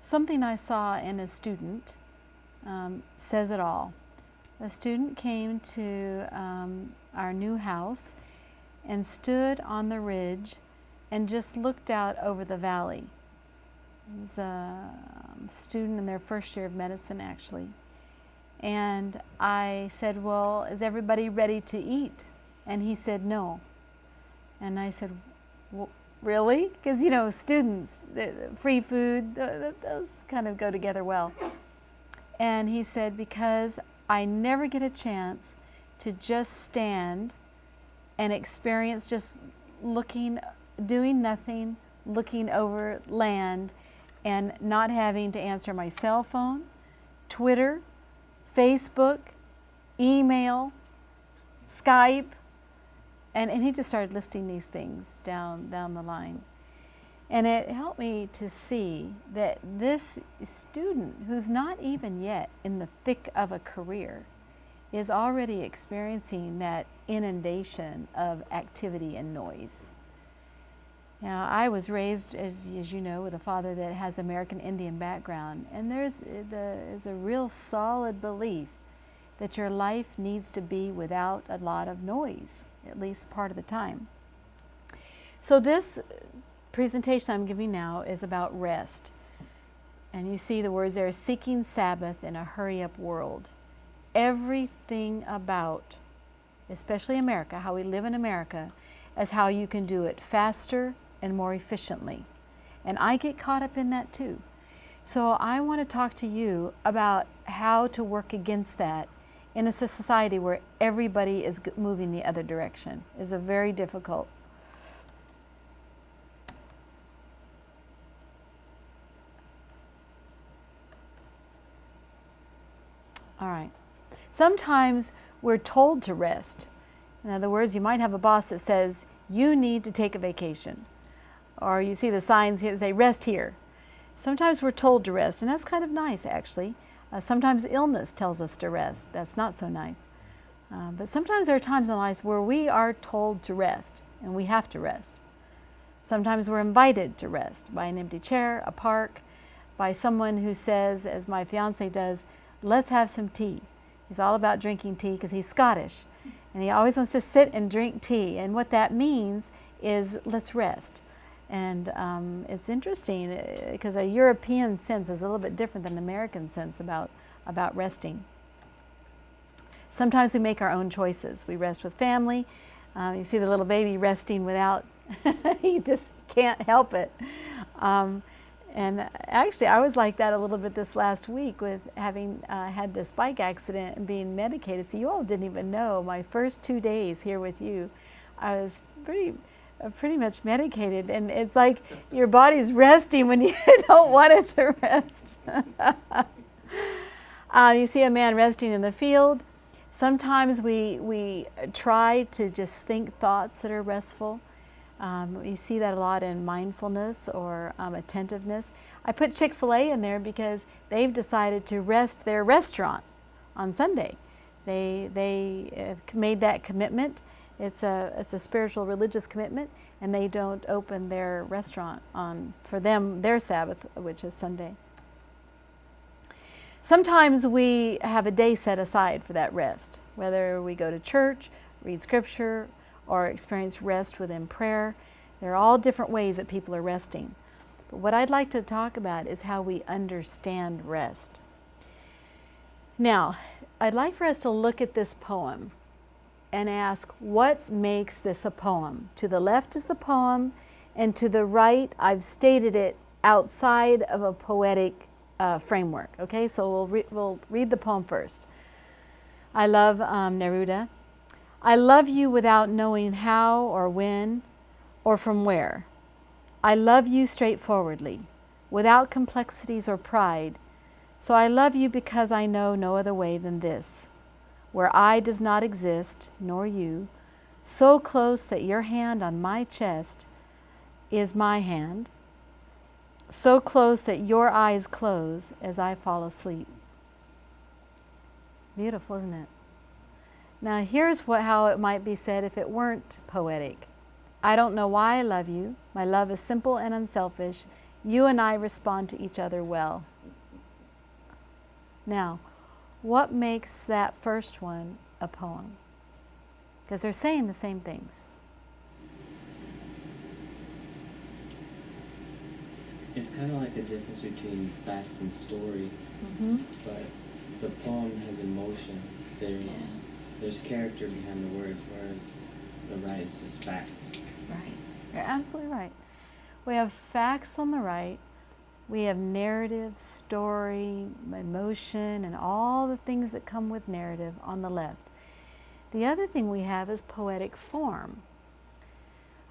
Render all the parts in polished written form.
Something I saw in a student says it all. A student came to our new house and stood on the ridge and just looked out over the valley. It was a student in their first year of medicine, actually. And I said, well, is everybody ready to eat? And he said, no. And I said, well, really? Because, you know, students, free food, those kind of go together well. And he said, because I never get a chance to just stand and experience just looking, doing nothing, looking over land, and not having to answer my cell phone, Twitter, Facebook, email, Skype, and he just started listing these things down the line. And it helped me to see that this student, who's not even yet in the thick of a career, is already experiencing that inundation of activity and noise. Now, I was raised, as you know, with a father that has American Indian background, and there's a real solid belief that your life needs to be without a lot of noise, at least part of the time. So this presentation I'm giving now is about rest. And you see the words there, seeking Sabbath in a hurry-up world. Everything about, especially America, how we live in America, is how you can do it faster and more efficiently. And I get caught up in that too. So I want to talk to you about how to work against that in a society where everybody is moving the other direction. Is a very difficult. All right. Sometimes we're told to rest. In other words, you might have a boss that says, you need to take a vacation. Or you see the signs here that say, rest here. Sometimes we're told to rest, and that's kind of nice, actually. Sometimes illness tells us to rest. That's not so nice. But sometimes there are times in life where we are told to rest, and we have to rest. Sometimes we're invited to rest by an empty chair, a park, by someone who says, as my fiance does, let's have some tea. He's all about drinking tea because he's Scottish, and he always wants to sit and drink tea. And what that means is, let's rest. And it's interesting because a European sense is a little bit different than an American sense about resting. Sometimes we make our own choices. We rest with family. You see the little baby resting without, he just can't help it. And actually, I was like that a little bit this last week with having had this bike accident and being medicated. So you all didn't even know, my first 2 days here with you, I was pretty much medicated, and it's like your body's resting when you don't want it to rest. You see a man resting in the field. Sometimes we try to just think thoughts that are restful. You see that a lot in mindfulness or attentiveness. I put Chick-fil-A in there because they've decided to rest their restaurant on Sunday. They have made that commitment. It's a spiritual, religious commitment, and they don't open their restaurant for them, their Sabbath, which is Sunday. Sometimes we have a day set aside for that rest, whether we go to church, read scripture, or experience rest within prayer. There are all different ways that people are resting. But what I'd like to talk about is how we understand rest. Now, I'd like for us to look at this poem and ask, what makes this a poem? To the left is the poem, and to the right, I've stated it outside of a poetic framework. Okay, so we'll read the poem first. I love Neruda. I love you without knowing how or when or from where. I love you straightforwardly, without complexities or pride. So I love you because I know no other way than this, where I does not exist, nor you, so close that your hand on my chest is my hand, so close that your eyes close as I fall asleep. Beautiful, isn't it? Now here's how it might be said if it weren't poetic. I don't know why I love you. My love is simple and unselfish. You and I respond to each other well. Now, what makes that first one a poem? Because they're saying the same things. It's kind of like the difference between facts and story, but the poem has emotion. There's character behind the words, whereas the right is just facts. Right. You're absolutely right. We have facts on the right. We have narrative, story, emotion, and all the things that come with narrative on the left. The other thing we have is poetic form.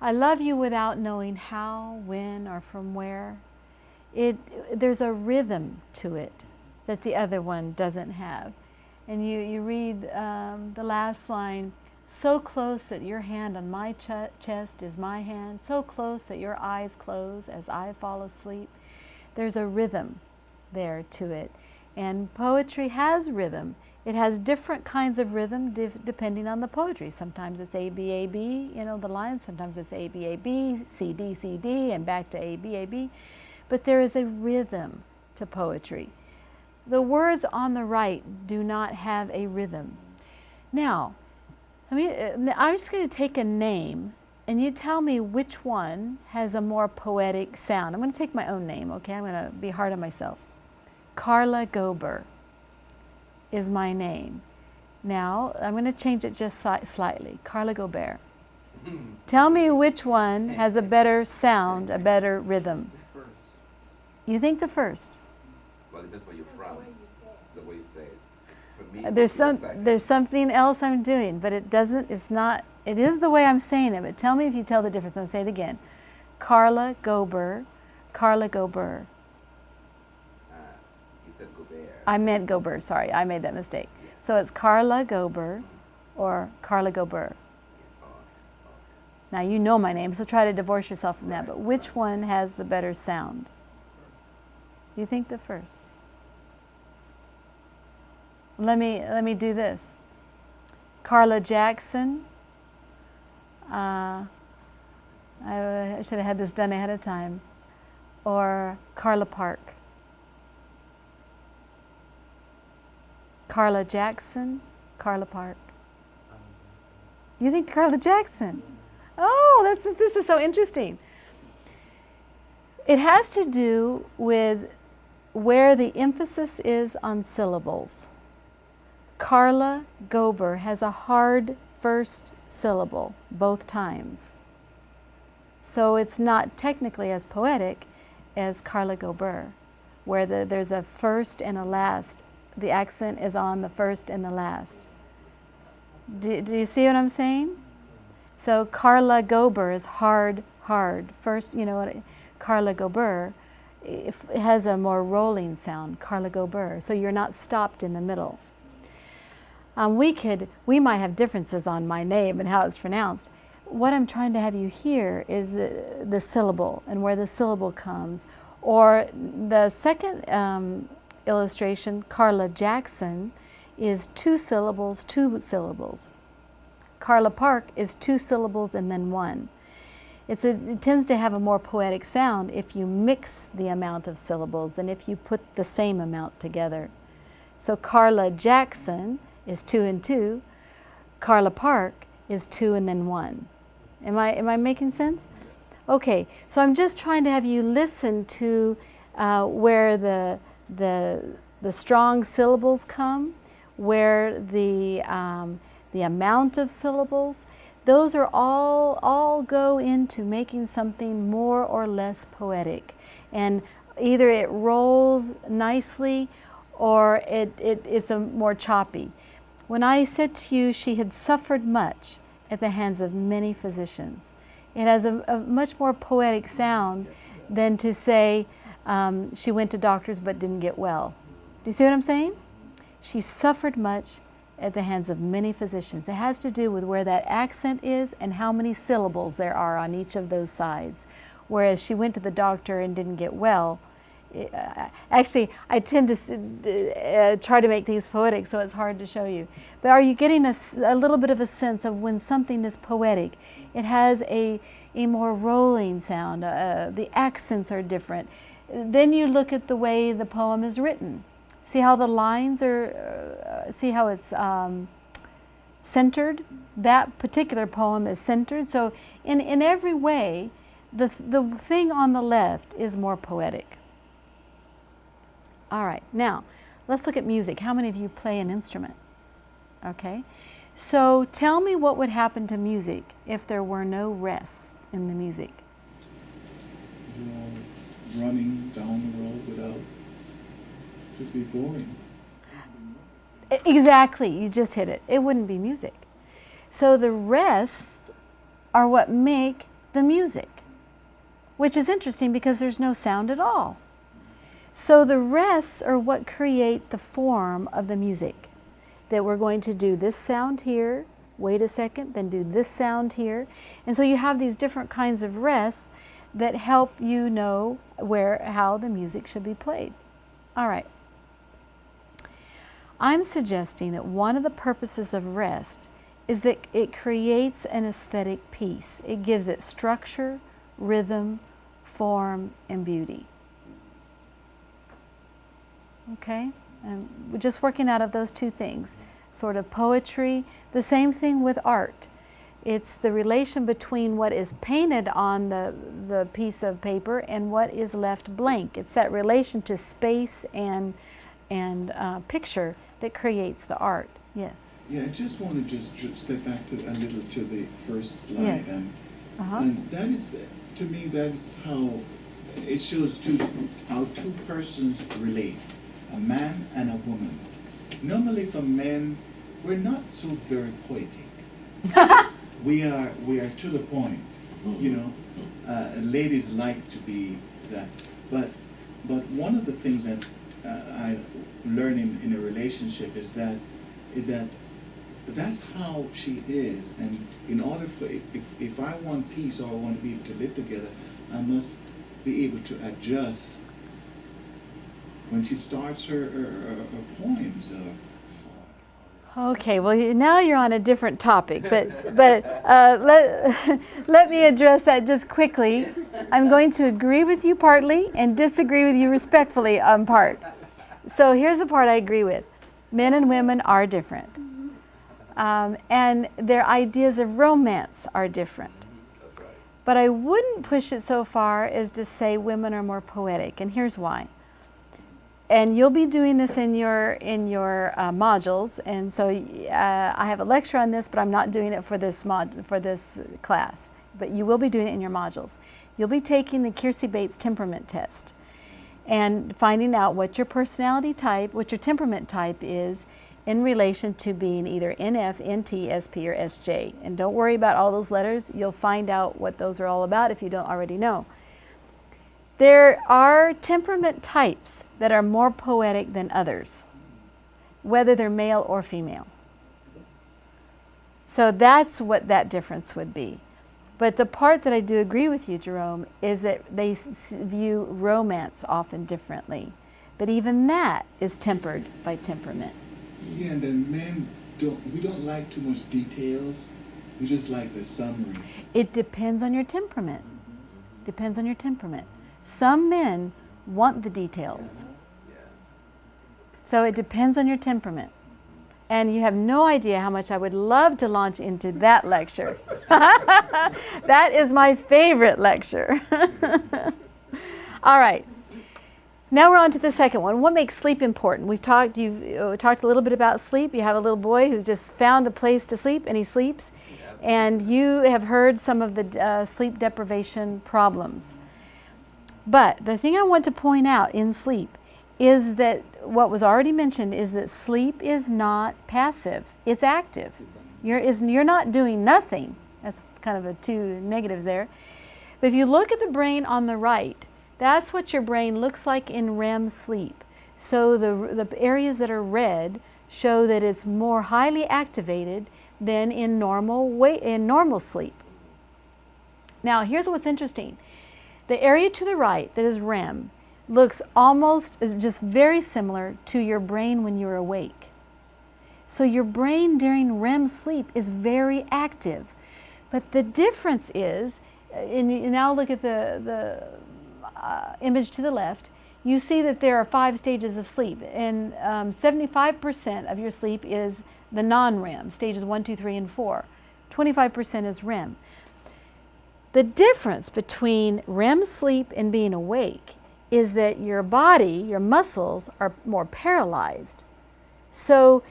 I love you without knowing how, when, or from where. There's a rhythm to it that the other one doesn't have. And you read the last line, so close that your hand on my chest is my hand, so close that your eyes close as I fall asleep. There's a rhythm there to it. And poetry has rhythm. It has different kinds of rhythm depending on the poetry. Sometimes it's A, B, A, B, the line. Sometimes it's A, B, A, B, C, D, C, D, and back to A, B, A, B. But there is a rhythm to poetry. The words on the right do not have a rhythm. Now, I'm just going to take a name, and you tell me which one has a more poetic sound. I'm going to take my own name, okay? I'm going to be hard on myself. Carla Gober is my name. Now, I'm going to change it just slightly. Carla Gober. Tell me which one has a better sound, a better rhythm. The first. You think the first? Well, it depends where you're from. The way you say it. For me, There's something else I'm doing, but it is the way I'm saying it, but tell me if you tell the difference. I'll say it again. Carla Gober, Carla Gober. You said Gober. I meant Gober, sorry, I made that mistake. Yeah. So it's Carla Gober or Carla Gober. Okay. Now you know my name, so try to divorce yourself from that, but which one has the better sound? You think the first? Let me do this. Carla Jackson. I should have had this done ahead of time. Or Carla Park. Carla Jackson, Carla Park. You think Carla Jackson? Oh, this is so interesting. It has to do with where the emphasis is on syllables. Carla Gober has a hard first syllable both times. So it's not technically as poetic as Carla Gober, where there's a first and a last. The accent is on the first and the last. Do you see what I'm saying? So Carla Gober is hard. First, Carla Gober, it has a more rolling sound, Carla Gober. So you're not stopped in the middle. We might have differences on my name and how it's pronounced. What I'm trying to have you hear is the syllable and where the syllable comes. Or the second illustration, Carla Jackson, is 2 syllables, 2 syllables. Carla Park is 2 syllables and then 1. It tends to have a more poetic sound if you mix the amount of syllables than if you put the same amount together. So Carla Jackson is 2 and 2. Carla Park is 2 and then 1. Am I making sense? Okay, so I'm just trying to have you listen to where the strong syllables come, where the amount of syllables. Those are all go into making something more or less poetic, and either it rolls nicely or it's a more choppy. When I said to you she had suffered much at the hands of many physicians, it has a much more poetic sound than to say she went to doctors but didn't get well. Do you see what I'm saying? She suffered much at the hands of many physicians. It has to do with where that accent is and how many syllables there are on each of those sides. Whereas she went to the doctor and didn't get well, Actually, I tend to try to make these poetic, so it's hard to show you. But are you getting a little bit of a sense of when something is poetic? It has a more rolling sound. The accents are different. Then you look at the way the poem is written. See how the lines are, see how it's centered? That particular poem is centered. So in every way, the thing on the left is more poetic. All right, now let's look at music. How many of you play an instrument? Okay, so tell me what would happen to music if there were no rests in the music. Running down the road without, to be boring. Exactly, you just hit it. It wouldn't be music. So the rests are what make the music, which is interesting because there's no sound at all. So the rests are what create the form of the music. That we're going to do this sound here, wait a second, then do this sound here. And so you have these different kinds of rests that help you know how the music should be played. All right. I'm suggesting that one of the purposes of rest is that it creates an aesthetic piece. It gives it structure, rhythm, form, and beauty. Okay? And we're just working out of those two things. Sort of poetry, the same thing with art. It's the relation between what is painted on the piece of paper and what is left blank. It's that relation to space and picture that creates the art. Yes? Yeah, I just want to just step back a little to the first slide. Yes. And that is, to me, that is how it shows how two persons relate, a man and a woman. Normally for men, we're not so very poetic. we are to the point, you know. Ladies like to be that, but one of the things that I learn in a relationship is that that's how she is, and in order for if I want peace or I want to be able to live together, I must be able to adjust when she starts her poems. Okay, well now you're on a different topic, but let me address that just quickly. I'm going to agree with you partly and disagree with you respectfully on part. So here's the part I agree with. Men and women are different. And their ideas of romance are different. But I wouldn't push it so far as to say women are more poetic, and here's why. And you'll be doing this in your modules, and so I have a lecture on this, but I'm not doing it for this class. But you will be doing it in your modules. You'll be taking the Kiersey Bates temperament test and finding out what your personality type, what your temperament type is in relation to being either NF, NT, SP, or SJ. And don't worry about all those letters. You'll find out what those are all about if you don't already know. There are temperament types that are more poetic than others, whether they're male or female. So that's what that difference would be. But the part that I do agree with you, Jerome, is that they view romance often differently. But even that is tempered by temperament. Yeah, and then men we don't like too much details. We just like the summary. It depends on your temperament. Depends on your temperament. Some men want the details. So it depends on your temperament. And you have no idea how much I would love to launch into that lecture. That is my favorite lecture. All right. Now we're on to the second one. What makes sleep important? You've talked a little bit about sleep. You have a little boy who's just found a place to sleep, and he sleeps. And you have heard some of the sleep deprivation problems. But the thing I want to point out in sleep is that what was already mentioned is that sleep is not passive, it's active. You're not doing nothing. That's kind of two negatives there. But if you look at the brain on the right, that's what your brain looks like in REM sleep. So the areas that are red show that it's more highly activated than in normal sleep. Now here's what's interesting. The area to the right that is REM looks almost just very similar to your brain when you're awake. So your brain during REM sleep is very active. But the difference is, and you now look at the image to the left, you see that there are 5 stages of sleep, and 75% of your sleep is the non-REM, stages 1, 2, 3, and 4. 25% is REM. The difference between REM sleep and being awake is that your body, your muscles, are more paralyzed. So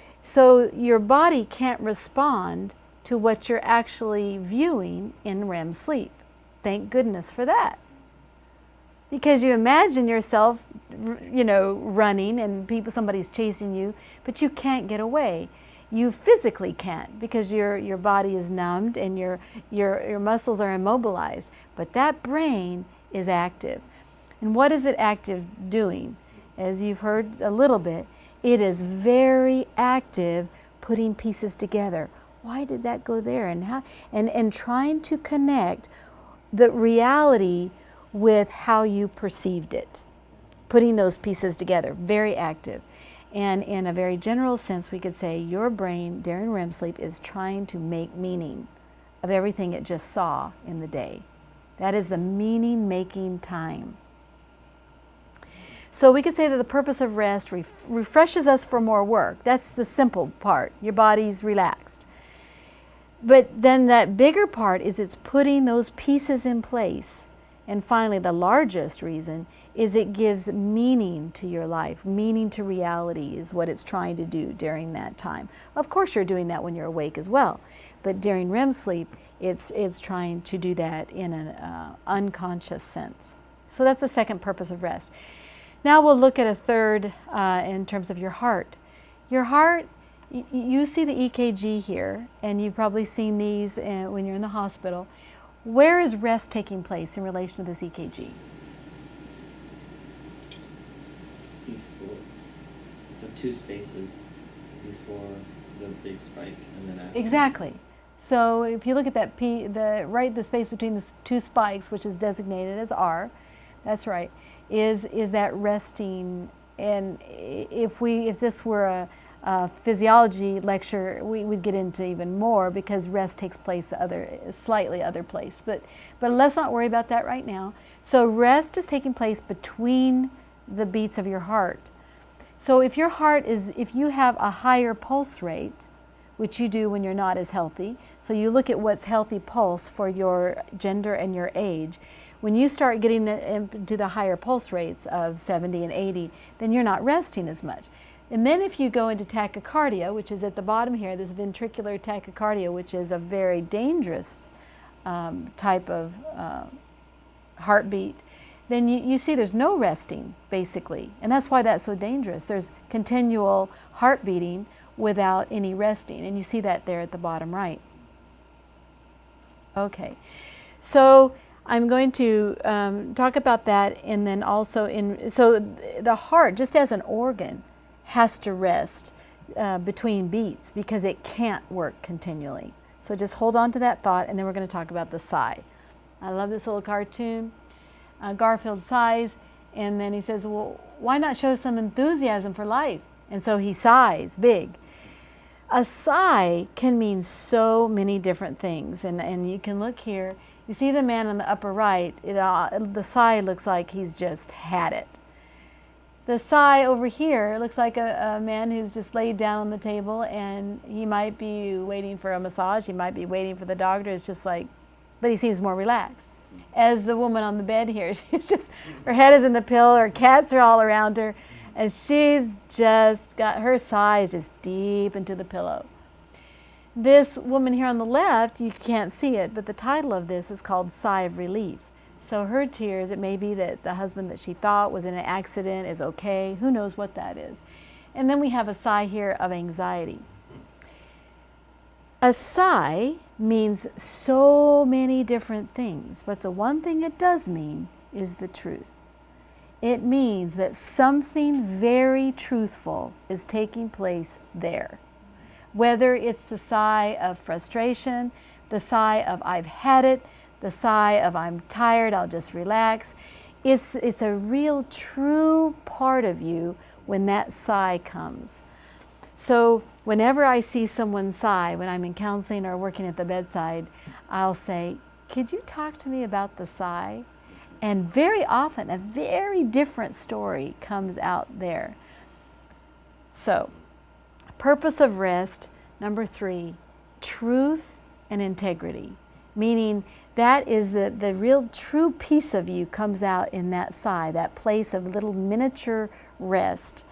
your body can't respond to what you're actually viewing in REM sleep. Thank goodness for that. Because you imagine yourself, running and somebody's chasing you, but you can't get away. You physically can't because your body is numbed and your muscles are immobilized. But that brain is active. And what is it active doing? As you've heard a little bit, it is very active putting pieces together. Why did that go there? And how? And trying to connect the reality with how you perceived it. Putting those pieces together, very active. And in a very general sense, we could say your brain during REM sleep is trying to make meaning of everything it just saw in the day. That is the meaning-making time. So we could say that the purpose of rest refreshes us for more work. That's the simple part. Your body's relaxed. But then that bigger part is it's putting those pieces in place. And finally, the largest reason is it gives meaning to your life. Meaning to reality is what it's trying to do during that time. Of course, you're doing that when you're awake as well. But during REM sleep, it's trying to do that in an unconscious sense. So that's the second purpose of rest. Now we'll look at a third in terms of your heart. Your heart, you see the EKG here, and you've probably seen these when you're in the hospital. Where is rest taking place in relation to this EKG? Before the 2 spaces before the big spike and then after. Exactly. So if you look at that the space between the 2 spikes, which is designated as R, that's right, is that resting. And if this were a physiology lecture, we'd get into even more because rest takes place slightly other place. But let's not worry about that right now. So rest is taking place between the beats of your heart. So if you have a higher pulse rate, which you do when you're not as healthy, so you look at what's healthy pulse for your gender and your age. When you start getting into the higher pulse rates of 70 and 80, then you're not resting as much. And then if you go into tachycardia, which is at the bottom here, this ventricular tachycardia, which is a very dangerous type of heartbeat, then you see there's no resting, basically. And that's why that's so dangerous. There's continual heart beating without any resting. And you see that there at the bottom right. Okay. So I'm going to talk about that, and then also so the heart, just as an organ, has to rest between beats because it can't work continually. So just hold on to that thought, and then we're going to talk about the sigh. I love this little cartoon. Garfield sighs, and then he says, well, why not show some enthusiasm for life? And so he sighs big. A sigh can mean so many different things, and you can look here. You see the man on the upper right, the sigh looks like he's just had it. The sigh over here looks like a man who's just laid down on the table, and he might be waiting for a massage, he might be waiting for the doctor. It's just like, but he seems more relaxed. As the woman on the bed here, she's just, her head is in the pillow, her cats are all around her, and she's just got her sighs just deep into the pillow. This woman here on the left, you can't see it, but the title of this is called Sigh of Relief. So her tears, it may be that the husband that she thought was in an accident is okay. Who knows what that is? And then we have a sigh here of anxiety. A sigh means so many different things, but the one thing it does mean is the truth. It means that something very truthful is taking place there. Whether it's the sigh of frustration, the sigh of I've had it, the sigh of I'm tired, I'll just relax. It's a real true part of you when that sigh comes. So whenever I see someone sigh, when I'm in counseling or working at the bedside, I'll say, could you talk to me about the sigh? And very often a very different story comes out there. So, purpose of rest, number 3, truth and integrity. Meaning that is the real true piece of you comes out in that sigh, that place of little miniature rest.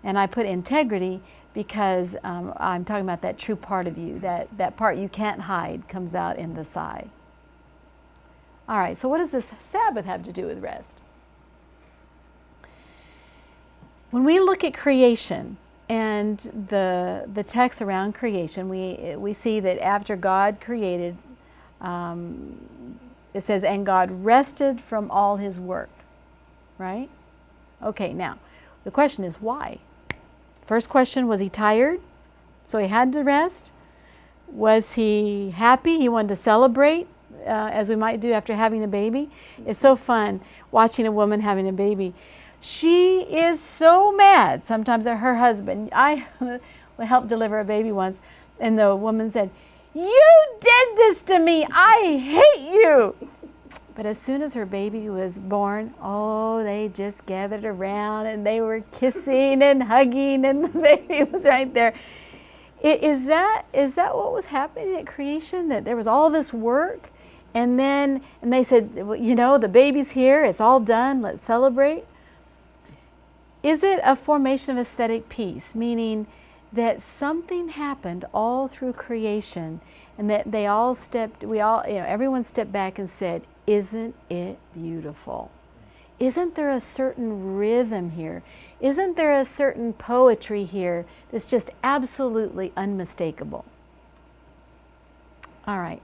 And I put integrity because I'm talking about that true part of you, that part you can't hide comes out in the sigh. All right, so what does this Sabbath have to do with rest? When we look at creation and the text around creation, we see that after God created, it says, and God rested from all his work, right? Okay, now, the question is why? First question, was he tired? So he had to rest? Was he happy? He wanted to celebrate, as we might do after having a baby? It's so fun watching a woman having a baby. She is so mad sometimes at her husband. I helped deliver a baby once, and the woman said, "You did this to me. I hate you." But as soon as her baby was born, oh, they just gathered around and they were kissing and hugging, and the baby was right there. Is that what was happening at creation? That there was all this work, and they said, you know, the baby's here, it's all done, let's celebrate? Is it a formation of aesthetic peace, meaning that something happened all through creation, and that everyone stepped back and said, isn't it beautiful? Isn't there a certain rhythm here? Isn't there a certain poetry here that's just absolutely unmistakable? All right.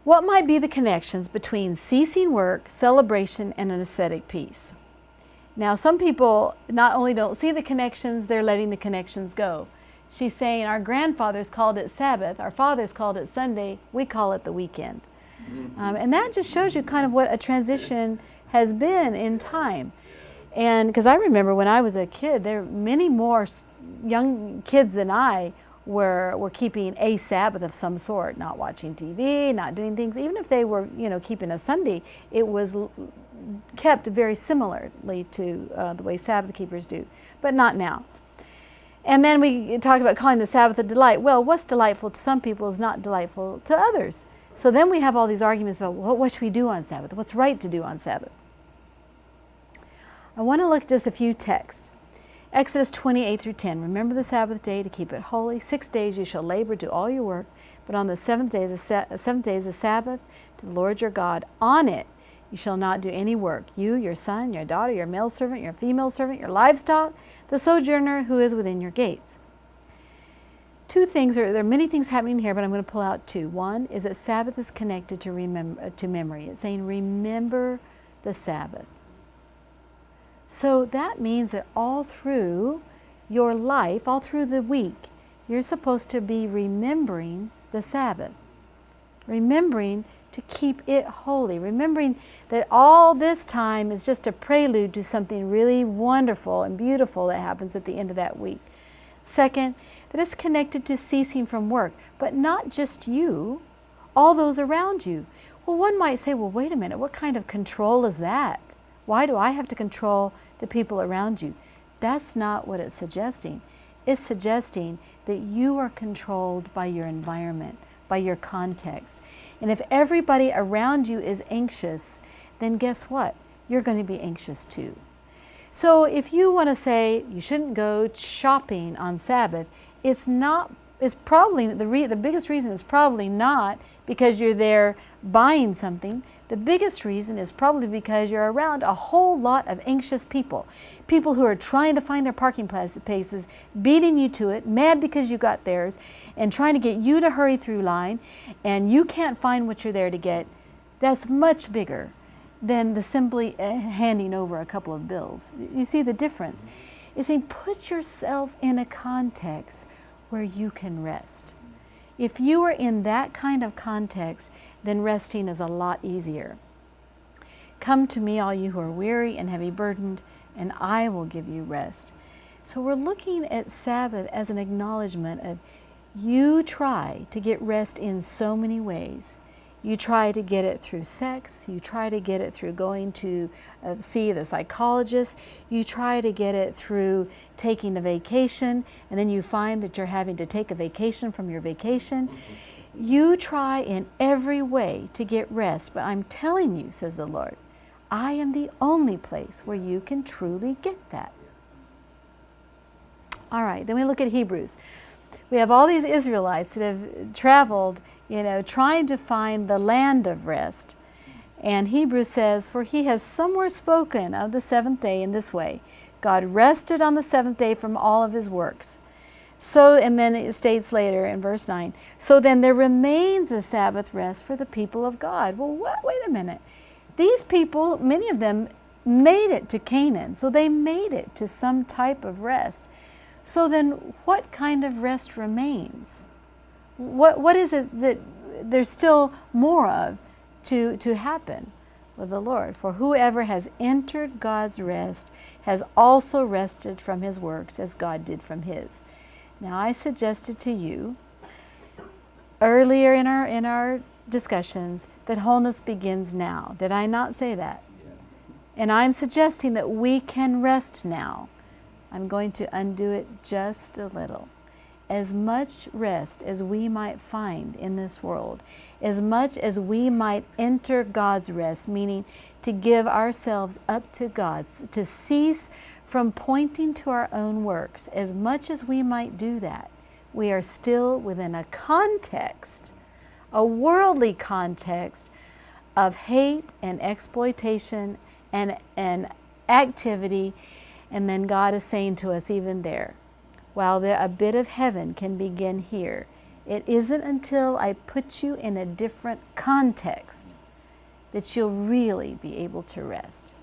What might be the connections between ceasing work, celebration, and an aesthetic peace? Now, some people not only don't see the connections, they're letting the connections go. She's saying our grandfathers called it Sabbath, our fathers called it Sunday, we call it the weekend. And that just shows you kind of what a transition has been in time. And because I remember when I was a kid, there were many more young kids than I were keeping a Sabbath of some sort, not watching TV, not doing things. Even if they were, keeping a Sunday, it was kept very similarly to the way Sabbath keepers do, but not now. And then we talk about calling the Sabbath a delight. Well, what's delightful to some people is not delightful to others. So then we have all these arguments about what should we do on Sabbath? What's right to do on Sabbath? I want to look at just a few texts. Exodus 28 through 10. Remember the Sabbath day to keep it holy. 6 days you shall labor, do all your work, but on the seventh day is a Sabbath to the Lord your God. On it you shall not do any work. You, your son, your daughter, your male servant, your female servant, your livestock, the sojourner who is within your gates. There are many things happening here, but I'm going to pull out 2. One is that Sabbath is connected to memory. It's saying, remember the Sabbath. So that means that all through your life, all through the week, you're supposed to be remembering the Sabbath. Remembering to keep it holy. Remembering that all this time is just a prelude to something really wonderful and beautiful that happens at the end of that week. Second, that it's connected to ceasing from work, but not just you, all those around you. Well, one might say, well, wait a minute, what kind of control is that? Why do I have to control the people around you? That's not what it's suggesting. It's suggesting that you are controlled by your environment, by your context. And if everybody around you is anxious, then guess what? You're going to be anxious too. So if you want to say you shouldn't go shopping on Sabbath, it's probably, the biggest reason is probably not because you're there buying something. The biggest reason is probably because you're around a whole lot of anxious people. People who are trying to find their parking places, beating you to it, mad because you got theirs, and trying to get you to hurry through line, and you can't find what you're there to get. That's much bigger than the simply handing over a couple of bills. You see the difference? It's saying put yourself in a context where you can rest. If you are in that kind of context, then resting is a lot easier. Come to me, all you who are weary and heavy burdened, and I will give you rest. So we're looking at Sabbath as an acknowledgement of you try to get rest in so many ways. You try to get it through sex. You try to get it through going to see the psychologist. You try to get it through taking a vacation, and then you find that you're having to take a vacation from your vacation. You try in every way to get rest, but I'm telling you, says the Lord, I am the only place where you can truly get that. All right, then we look at Hebrews. We have all these Israelites that have traveled, trying to find the land of rest. And Hebrews says, for he has somewhere spoken of the seventh day in this way. God rested on the seventh day from all of his works. So, and then it states later in verse 9, so then there remains a Sabbath rest for the people of God. Well, wait a minute. These people, many of them made it to Canaan. So they made it to some type of rest. So then what kind of rest remains? What is it that there's still more of to happen with the Lord? For whoever has entered God's rest has also rested from his works as God did from his. Now I suggested to you earlier in our discussions that wholeness begins now. Did I not say that? Yes. And I'm suggesting that we can rest now. I'm going to undo it just a little. As much rest as we might find in this world, as much as we might enter God's rest, meaning to give ourselves up to God, to cease from pointing to our own works, as much as we might do that, we are still within a context, a worldly context of hate and exploitation and activity. And then God is saying to us even there, while a bit of heaven can begin here, it isn't until I put you in a different context that you'll really be able to rest.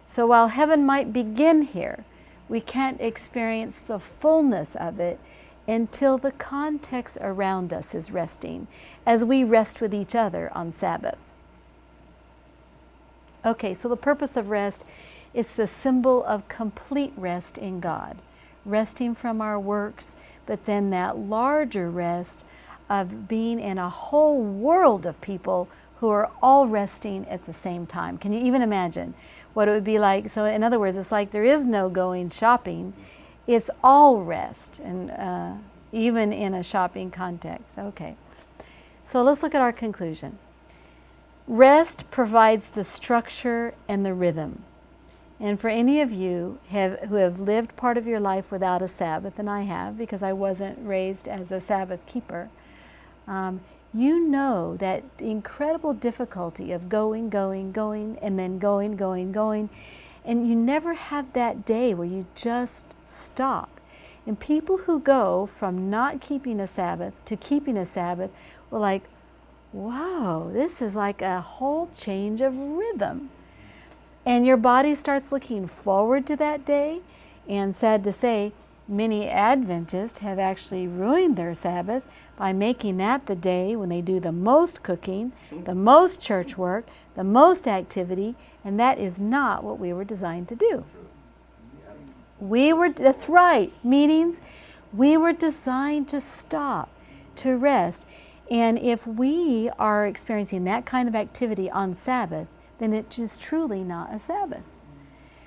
So while heaven might begin here, we can't experience the fullness of it until the context around us is resting, as we rest with each other on Sabbath. Okay, so the purpose of rest is the symbol of complete rest in God, resting from our works, but then that larger rest of being in a whole world of people who are all resting at the same time. Can you even imagine what it would be like? So in other words, it's like there is no going shopping. It's all rest, and even in a shopping context. Okay, so let's look at our conclusion. Rest provides the structure and the rhythm. And for any of you who have lived part of your life without a Sabbath, and I have because I wasn't raised as a Sabbath keeper, you know that incredible difficulty of going, and then going, and you never have that day where you just stop. And people who go from not keeping a Sabbath to keeping a Sabbath were like, wow, this is like a whole change of rhythm. And your body starts looking forward to that day. And sad to say, many Adventists have actually ruined their Sabbath by making that the day when they do the most cooking, the most church work, the most activity, and that is not what we were designed to do. That's right, meetings, we were designed to stop, to rest. And if we are experiencing that kind of activity on Sabbath, then it is truly not a Sabbath.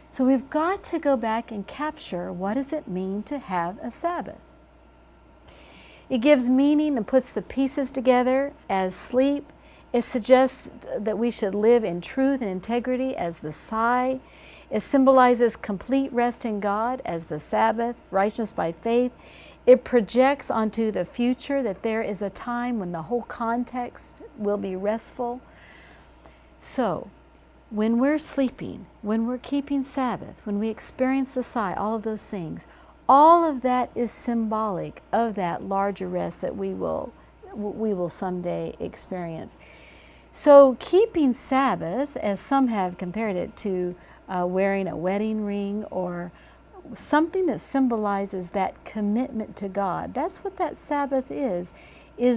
So we've got to go back and capture what does it mean to have a Sabbath. It gives meaning and puts the pieces together as sleep. It suggests that we should live in truth and integrity as the sigh. It symbolizes complete rest in God as the Sabbath, righteousness by faith. It projects onto the future that there is a time when the whole context will be restful. So, when we're sleeping, when we're keeping Sabbath, when we experience the sigh, all of those things, all of that is symbolic of that larger rest that we will someday experience. So keeping Sabbath, as some have compared it to wearing a wedding ring or something that symbolizes that commitment to God. That's what that Sabbath is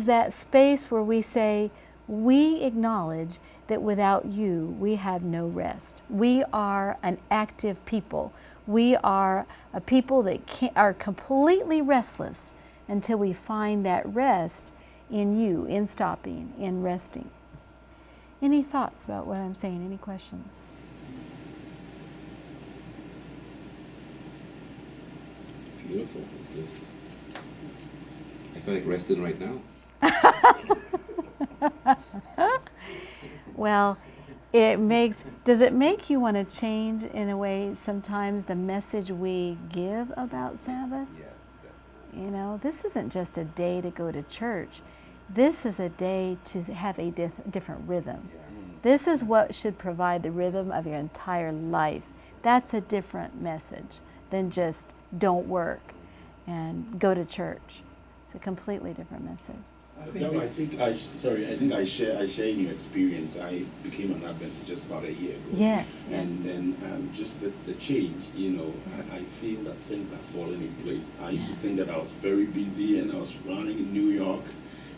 that space where we say, we acknowledge that without you, we have no rest. We are an active people. We are a people that are completely restless until we find that rest in you, in stopping, in resting. Any thoughts about what I'm saying? Any questions? It's beautiful. It's just, I feel like resting right now. Well, does it make you want to change in a way sometimes the message we give about Sabbath? Yes, definitely. You know, this isn't just a day to go to church. This is a day to have a different rhythm. Yeah. This is what should provide the rhythm of your entire life. That's a different message than just don't work and go to church. It's a completely different message. I think I share in your experience. I became an Adventist just about a year ago. Yes. And then just the change, I feel that things are falling in place. I used to think that I was very busy and I was running in New York.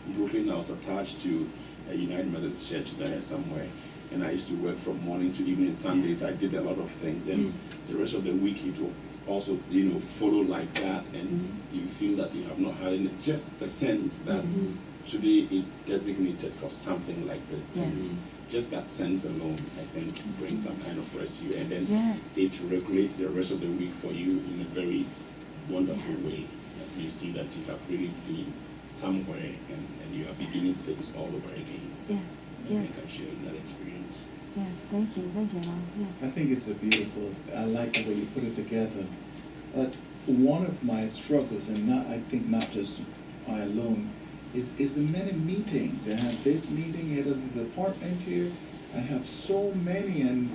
In Brooklyn, I was attached to a United Methodist Church there somewhere. And I used to work from morning to evening. Sundays, I did a lot of things. And the rest of the week, it will also, follow like that. And you feel that you have not had just the sense that today is designated for something like this. Yeah. And just that sense alone, I think, brings some kind of rest to you. And then it regulates the rest of the week for you in a very wonderful way. You see that you have really been somewhere and you are beginning things all over again. Yeah. I think I'm sharing that experience. Yes, thank you, Mom. Yeah. I think it's a beautiful, I like the way you put it together. But one of my struggles, and I think not just I alone, is the many meetings. I have this meeting at the department here. I have so many, and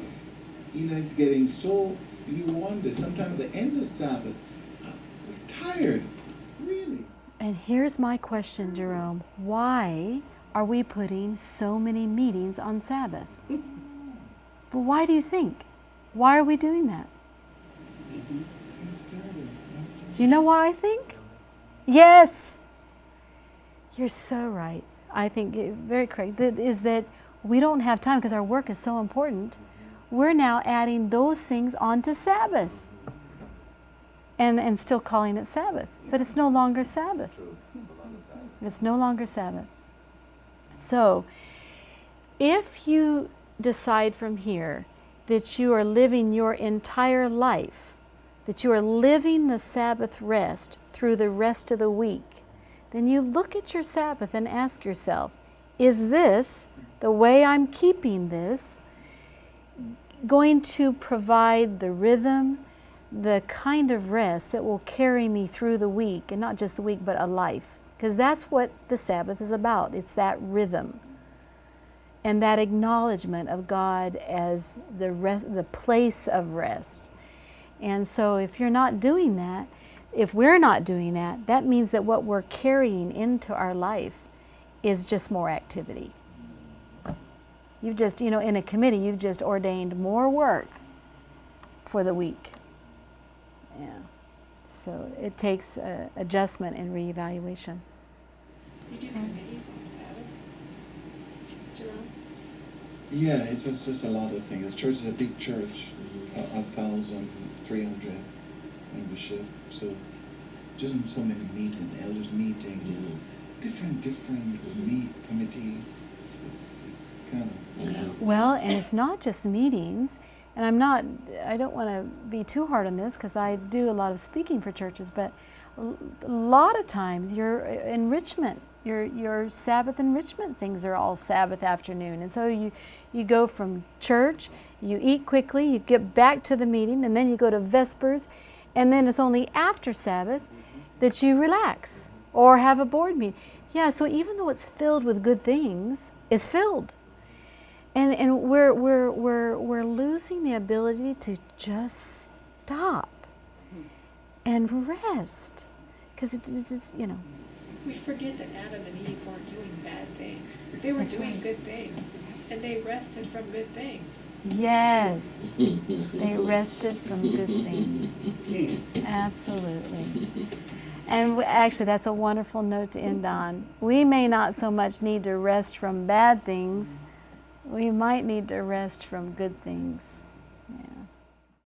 it's getting so, you wonder, sometimes at the end of Sabbath, we're tired, really. And here's my question, Jerome. Why are we putting so many meetings on Sabbath? But why do you think? Why are we doing that? Do you know why I think? Yes. You're so right. I think very correct. That is that we don't have time because our work is so important. We're now adding those things onto Sabbath and still calling it Sabbath. But it's no longer Sabbath. It's no longer Sabbath. So, if you decide from here that you are living your entire life, that you are living the Sabbath rest through the rest of the week, then you look at your Sabbath and ask yourself, is this, the way I'm keeping this, going to provide the rhythm, the kind of rest that will carry me through the week, and not just the week, but a life? Because that's what the Sabbath is about. It's that rhythm and that acknowledgement of God as the place of rest. And so if you're not doing that, if we're not doing that, that means that what we're carrying into our life is just more activity. You've just, in a committee, you've just ordained more work for the week. Yeah. So it takes adjustment and reevaluation. You do committees on Sabbath, Jerome? Yeah, it's just a lot of things. The church is a big church, 1,300 membership. So just so many meetings, elders meeting, different committee. It's kind of Well, and it's not just meetings. And I don't want to be too hard on this because I do a lot of speaking for churches, but a lot of times your enrichment, your Sabbath enrichment things are all Sabbath afternoon. And so you go from church, you eat quickly, you get back to the meeting, and then you go to Vespers, and then it's only after Sabbath that you relax or have a board meeting. Yeah, so even though it's filled with good things, it's filled. And we're losing the ability to just stop and rest, because it's We forget that Adam and Eve weren't doing bad things. They were doing good things, and they rested from good things. Yes, they rested from good things. Absolutely. And actually, that's a wonderful note to end on. We may not so much need to rest from bad things, we might need to rest from good things.